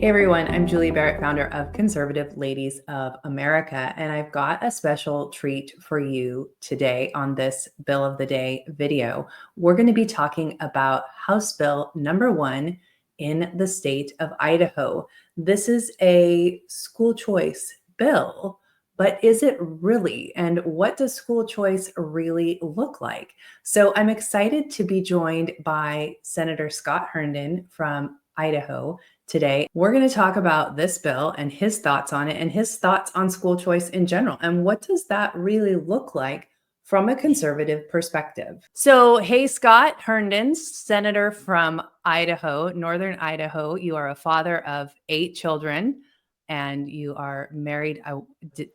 Hey everyone, I'm Julie Barrett, founder of Conservative Ladies of America, and I've got a special treat for you today on this Bill of the Day video. We're going to be talking about House Bill number 1 in the state of Idaho. This is a school choice bill, but is it really? And what does school choice really look like? So I'm excited to be joined by Senator Scott Herndon from Idaho today. We're going to talk about this bill and his thoughts on it and his thoughts on school choice in general. And what does that really look like from a conservative perspective? So, hey, Scott Herndon, Senator from Idaho, Northern Idaho. You are a father of 8 children and you are married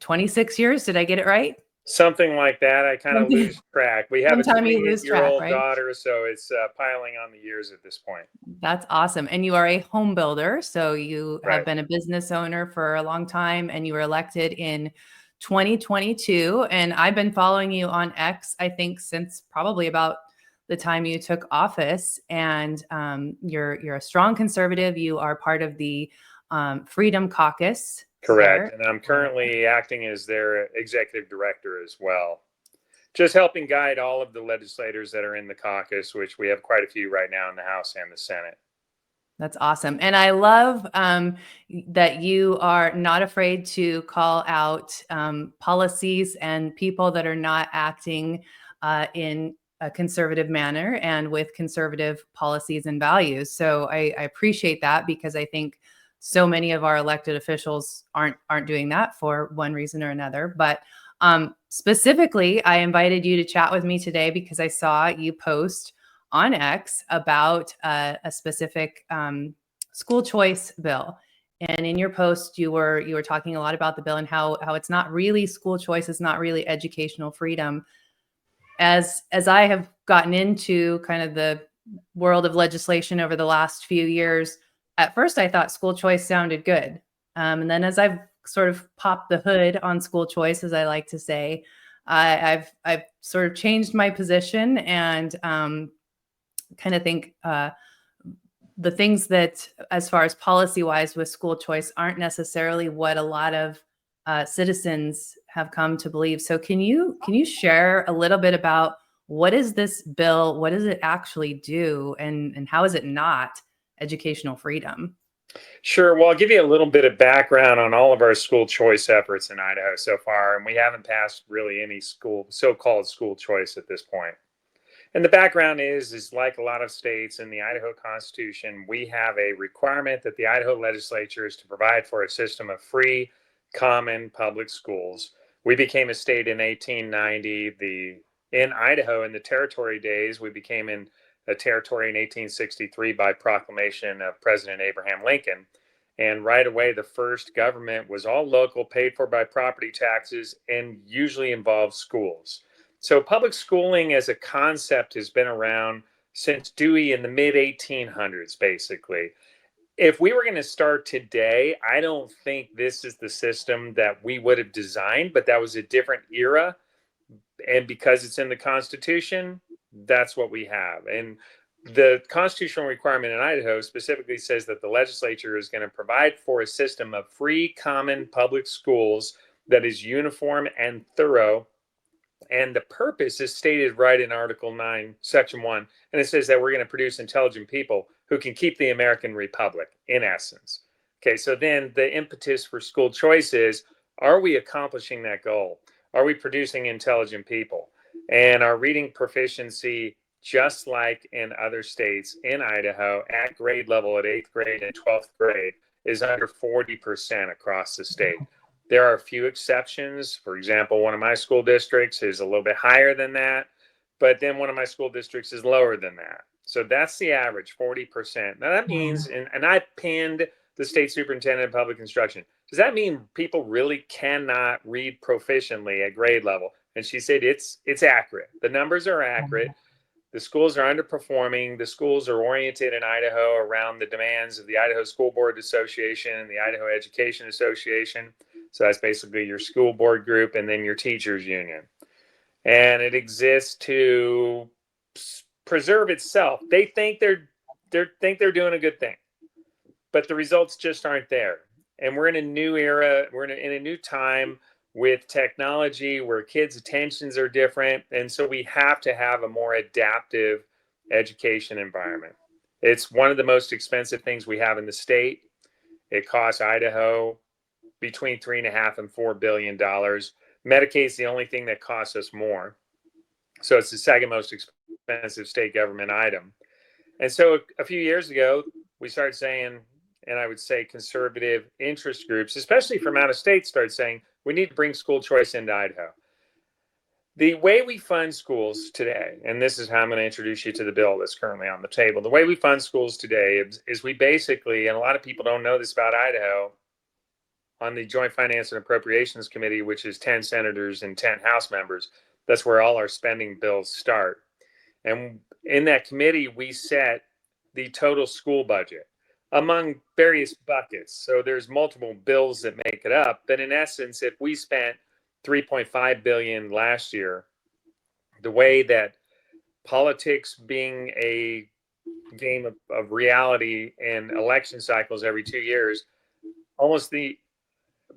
26 years. Did I get it right? Something like that. I kind of lose track. We have a Sometime you lose track, 28-year-old right? daughter, so it's piling on the years at this point. That's awesome. And you are a home builder. So you have Right. been a business owner for a long time and you were elected in 2022. And I've been following you on X, I think, since probably about the time you took office. And you're a strong conservative. You are part of the Freedom Caucus Correct. there. And I'm currently acting as their executive director as well. Just helping guide all of the legislators that are in the caucus, which we have quite a few right now in the House and the Senate. That's awesome. And I love that you are not afraid to call out policies and people that are not acting in a conservative manner and with conservative policies and values. So I appreciate that because I think so many of our elected officials aren't doing that for one reason or another. But specifically, I invited you to chat with me today because I saw you post on X about a specific school choice bill. And in your post, you were talking a lot about the bill and how it's not really school choice, it's not really educational freedom. As I have gotten into kind of the world of legislation over the last few years, at first I thought school choice sounded good, and then as I've sort of popped the hood on school choice, as I like to say, I've sort of changed my position and kind of think the things that, as far as policy wise with school choice, aren't necessarily what a lot of citizens have come to believe. So can you share a little bit about what is this bill? What does it actually do? And how is it not educational freedom? Sure. Well, I'll give you a little bit of background on all of our school choice efforts in Idaho so far, and we haven't passed really any so-called school choice at this point. And the background is like a lot of states in the Idaho Constitution, we have a requirement that the Idaho legislature is to provide for a system of free, common public schools. We became a state in 1890. In Idaho, in the territory days, we became a territory in 1863 by proclamation of President Abraham Lincoln. And right away, the first government was all local, paid for by property taxes, and usually involved schools. So public schooling as a concept has been around since Dewey in the mid 1800s, basically. If we were going to start today, I don't think this is the system that we would have designed, but that was a different era. And because it's in the Constitution, that's what we have. And the constitutional requirement in Idaho specifically says that the legislature is going to provide for a system of free, common public schools that is uniform and thorough. And the purpose is stated right in Article 9, Section 1. And it says that we're going to produce intelligent people who can keep the American Republic, in essence. Okay, so then the impetus for school choice is, are we accomplishing that goal? Are we producing intelligent people? And our reading proficiency, just like in other states, in Idaho, at grade level, at 8th grade and 12th grade, is under 40% across the state. There are a few exceptions. For example, one of my school districts is a little bit higher than that, but then one of my school districts is lower than that. So that's the average, 40%. Now that means, and I pinned the state superintendent of public instruction, does that mean people really cannot read proficiently at grade level? And she said it's accurate. The numbers are accurate. The schools are underperforming. The schools are oriented in Idaho around the demands of the Idaho School Board Association and the Idaho Education Association. So that's basically your school board group and then your teachers union. And it exists to preserve itself. They think they're doing a good thing. but the results just aren't there. And we're in a new era, we're in a new time with technology where kids' attentions are different. And so we have to have a more adaptive education environment. It's one of the most expensive things we have in the state. It costs Idaho between $3.5 and $4 billion. Medicaid's the only thing that costs us more. So it's the second most expensive state government item. And so a few years ago, we started saying, and I would say conservative interest groups, especially from out of state, started saying, we need to bring school choice into Idaho. The way we fund schools today, and this is how I'm going to introduce you to the bill that's currently on the table. The way we fund schools today is we basically, and a lot of people don't know this about Idaho, on the Joint Finance and Appropriations Committee, which is 10 senators and 10 House members, that's where all our spending bills start. And in that committee, we set the total school budget among various buckets. So there's multiple bills that make it up. But in essence, if we spent $3.5 billion last year, the way that politics being a game of reality and election cycles every 2 years, almost the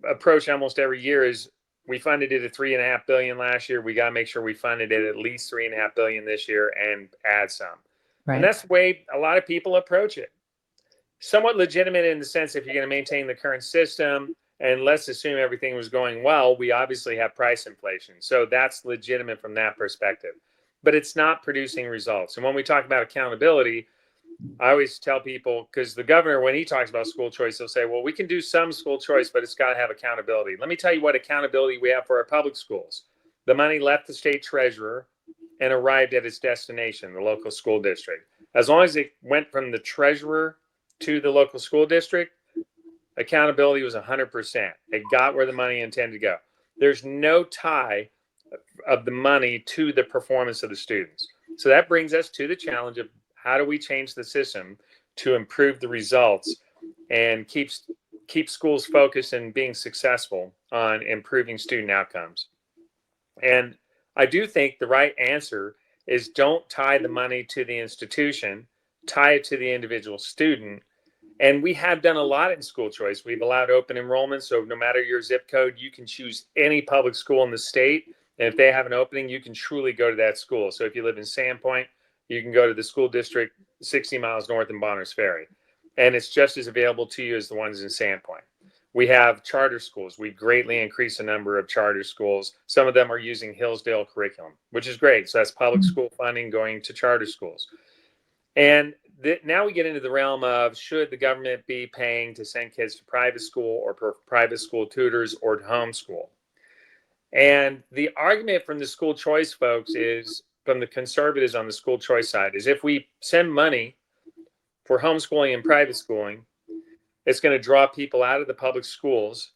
approach almost every year is we funded it at $3.5 billion last year. We got to make sure we funded it at least $3.5 billion this year and add some. Right. And that's the way a lot of people approach it. Somewhat legitimate in the sense if you're going to maintain the current system, and let's assume everything was going well, we obviously have price inflation. So that's legitimate from that perspective. But it's not producing results. And when we talk about accountability, I always tell people, because the governor, when he talks about school choice, he'll say, well, we can do some school choice, but it's got to have accountability. Let me tell you what accountability we have for our public schools. The money left the state treasurer and arrived at its destination, the local school district. As long as it went from the treasurer to the local school district, accountability was 100%. It got where the money intended to go. There's no tie of the money to the performance of the students. So that brings us to the challenge of how do we change the system to improve the results and keep schools focused and being successful on improving student outcomes. And I do think the right answer is don't tie the money to the institution, tie it to the individual student. And we have done a lot in school choice. We've allowed open enrollment. So no matter your zip code, you can choose any public school in the state. And if they have an opening, you can truly go to that school. So if you live in Sandpoint, you can go to the school district 60 miles north in Bonners Ferry. And it's just as available to you as the ones in Sandpoint. We have charter schools. We greatly increased the number of charter schools. Some of them are using Hillsdale curriculum, which is great. So that's public school funding going to charter schools. And now we get into the realm of should the government be paying to send kids to private school or private school tutors or to homeschool? And the argument from the school choice folks is, from the conservatives on the school choice side, is if we send money for homeschooling and private schooling, it's going to draw people out of the public schools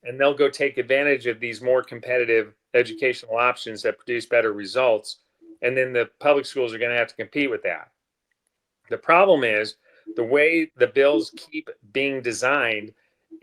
and they'll go take advantage of these more competitive educational options that produce better results. And then the public schools are going to have to compete with that. The problem is the way the bills keep being designed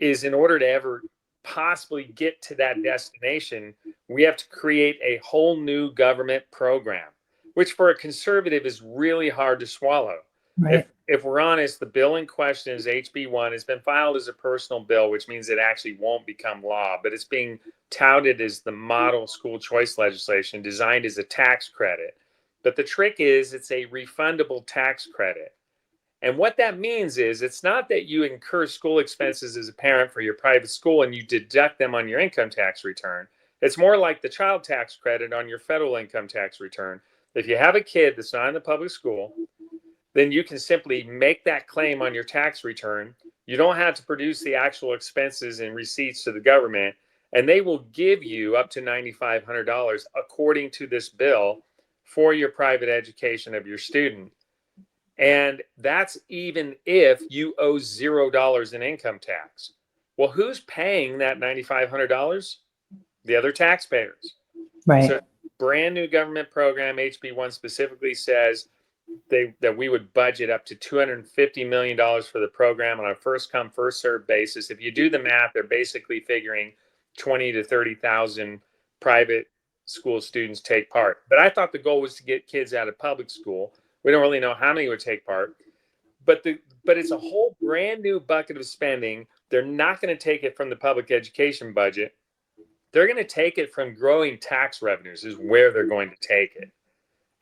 is in order to ever possibly get to that destination, we have to create a whole new government program, which for a conservative is really hard to swallow. Right. If we're honest, the bill in question is HB1. It's been filed as a personal bill, which means it actually won't become law, but it's being touted as the model school choice legislation designed as a tax credit. But the trick is it's a refundable tax credit. And what that means is it's not that you incur school expenses as a parent for your private school and you deduct them on your income tax return. It's more like the child tax credit on your federal income tax return. If you have a kid that's not in the public school, then you can simply make that claim on your tax return. You don't have to produce the actual expenses and receipts to the government, and they will give you up to $9,500 according to this bill for your private education of your student. And that's even if you owe $0 in income tax. Well, who's paying that $9,500? The other taxpayers. Right. So brand new government program, HB1 specifically says that we would budget up to $250 million for the program on a first come, first served basis. If you do the math, they're basically figuring 20 to 30,000 private school students take part. But I thought the goal was to get kids out of public school. We don't really know how many would take part. but it's a whole brand new bucket of spending. They're not going to take it from the public education budget. They're going to take it from growing tax revenues is where they're going to take it.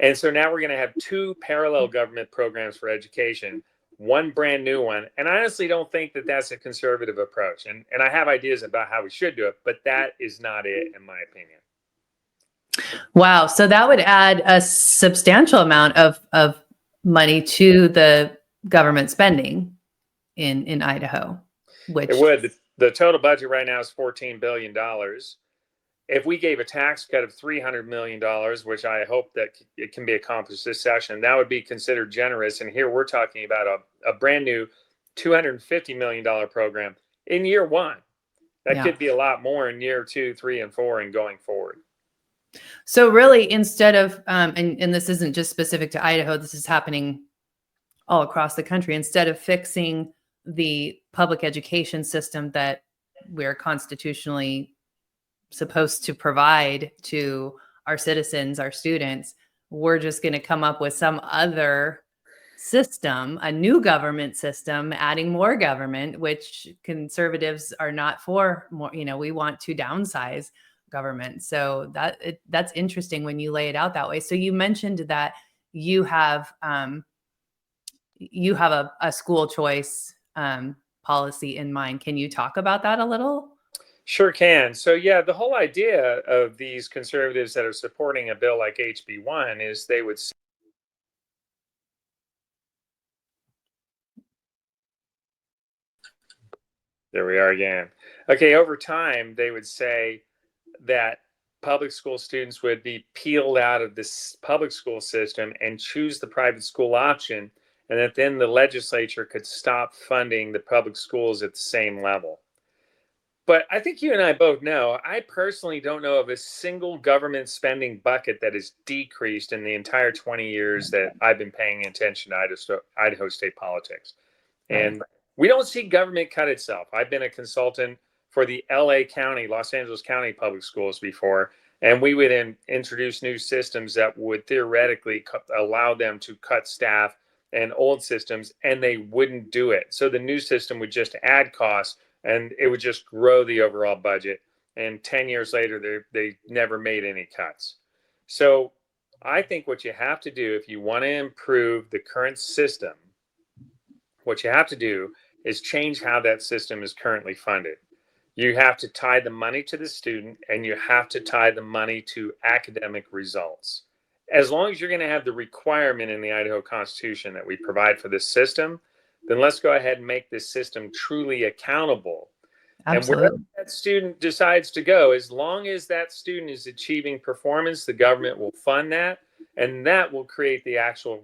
And so now we're going to have two parallel government programs for education, one brand new one. And I honestly don't think that that's a conservative approach. And I have ideas about how we should do it, but that is not it, in my opinion. Wow. So that would add a substantial amount of money to the government spending in Idaho, which it would. The total budget right now is $14 billion. If we gave a tax cut of $300 million, which I hope that it can be accomplished this session, that would be considered generous. And here we're talking about a brand new $250 million program in year one. That could be a lot more in year 2, 3, and 4 and going forward. So really, instead of, and this isn't just specific to Idaho, this is happening all across the country, instead of fixing the public education system that we're constitutionally supposed to provide to our citizens, our students, we're just going to come up with some other system, a new government system, adding more government, which conservatives are not for. More, we want to downsize government. So that's interesting when you lay it out that way. So you mentioned that you have a school choice policy in mind. Can you talk about that a little? Sure can. So yeah, the whole idea of these conservatives that are supporting a bill like HB1 is they would there we are again. Okay, over time, they would say that public school students would be peeled out of this public school system and choose the private school option, and that then the legislature could stop funding the public schools at the same level. But I think you and I both know, I personally don't know of a single government spending bucket that has decreased in the entire 20 years that I've been paying attention to Idaho state politics. And we don't see government cut itself. I've been a consultant for the LA County, Los Angeles County public schools before, and we would introduce new systems that would theoretically allow them to cut staff and old systems, and they wouldn't do it. So the new system would just add costs, and it would just grow the overall budget. And 10 years later, they never made any cuts. So I think what you have to do if you want to improve the current system, what you have to do is change how that system is currently funded. You have to tie the money to the student, and you have to tie the money to academic results. As long as you're going to have the requirement in the Idaho Constitution that we provide for this system, then let's go ahead and make this system truly accountable. Absolutely. And wherever that student decides to go, as long as that student is achieving performance, the government will fund that, and that will create the actual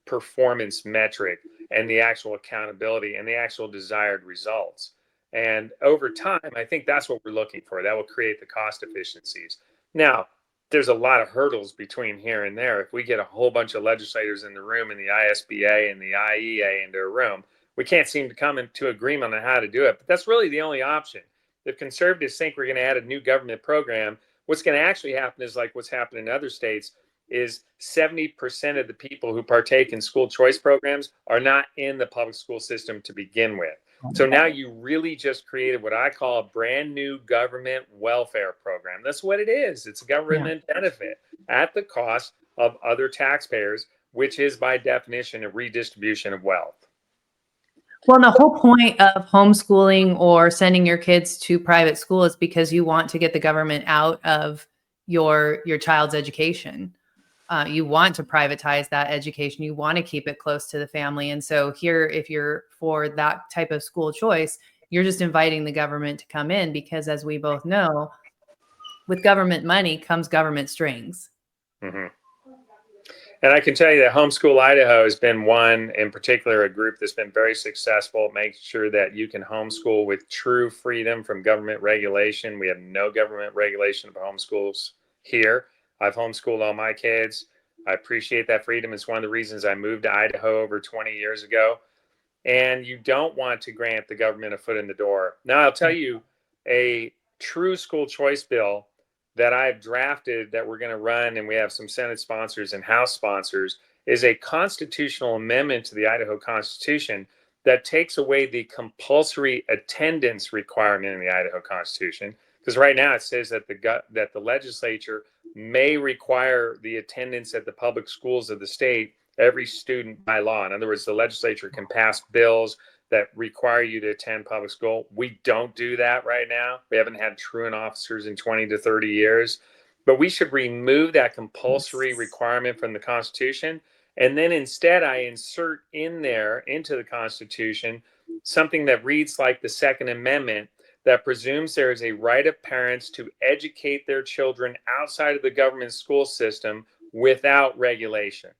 performance metric and the actual accountability and the actual desired results. And over time, I think that's what we're looking for. That will create the cost efficiencies. Now, there's a lot of hurdles between here and there. If we get a whole bunch of legislators in the room and the ISBA and the IEA into a room, we can't seem to come into agreement on how to do it. But that's really the only option. If conservatives think we're going to add a new government program, what's going to actually happen is like what's happened in other states is 70% of the people who partake in school choice programs are not in the public school system to begin with. So now you really just created what I call a brand new government welfare program. That's what it is. It's a government benefit at the cost of other taxpayers, which is by definition a redistribution of wealth. Well, the whole point of homeschooling or sending your kids to private school is because you want to get the government out of your child's education. You want to privatize that education. You want to keep it close to the family. And so here, if you're for that type of school choice, you're just inviting the government to come in because, as we both know, with government money comes government strings. Mm-hmm. And I can tell you that Homeschool Idaho has been one, in particular, a group that's been very successful at making sure that you can homeschool with true freedom from government regulation. We have no government regulation of homeschools here. I've homeschooled all my kids. I appreciate that freedom. It's one of the reasons I moved to Idaho over 20 years ago. And you don't want to grant the government a foot in the door. Now, I'll tell you, a true school choice bill that I've drafted that we're going to run, and we have some Senate sponsors and House sponsors, is a constitutional amendment to the Idaho Constitution that takes away the compulsory attendance requirement in the Idaho Constitution. Because right now it says that the legislature may require the attendance at the public schools of the state, every student by law. In other words, the legislature can pass bills that require you to attend public school. We don't do that right now. We haven't had truant officers in 20 to 30 years. But we should remove that compulsory requirement from the Constitution. And then instead, I insert in there into the Constitution something that reads like the Second Amendment, that presumes there is a right of parents to educate their children outside of the government school system without regulation.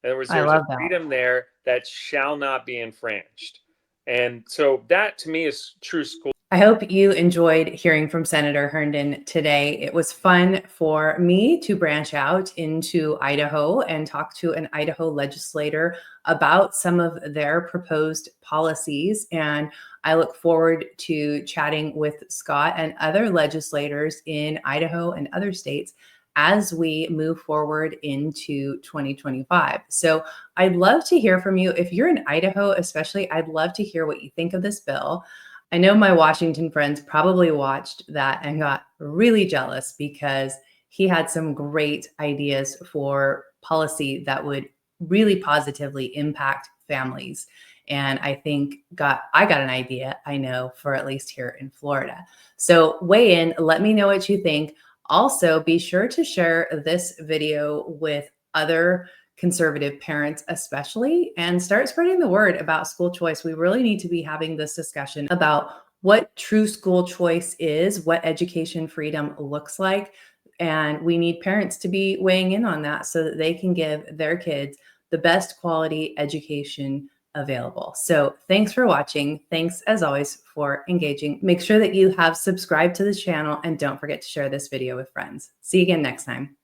In other words, I there's love a that. freedom there that shall not be infringed. And so that to me is true school. I hope you enjoyed hearing from Senator Herndon today. It was fun for me to branch out into Idaho and talk to an Idaho legislator about some of their proposed policies. And I look forward to chatting with Scott and other legislators in Idaho and other states as we move forward into 2025. So I'd love to hear from you. If you're in Idaho, especially, I'd love to hear what you think of this bill. I know my Washington friends probably watched that and got really jealous because he had some great ideas for policy that would really positively impact families. And I think I got an idea, I know, for at least here in Florida. So weigh in, let me know what you think. Also, be sure to share this video with other conservative parents especially, and start spreading the word about school choice. We really need to be having this discussion about what true school choice is, what education freedom looks like. And we need parents to be weighing in on that so that they can give their kids the best quality education available. So thanks for watching. Thanks as always for engaging. Make sure that you have subscribed to the channel and don't forget to share this video with friends. See you again next time.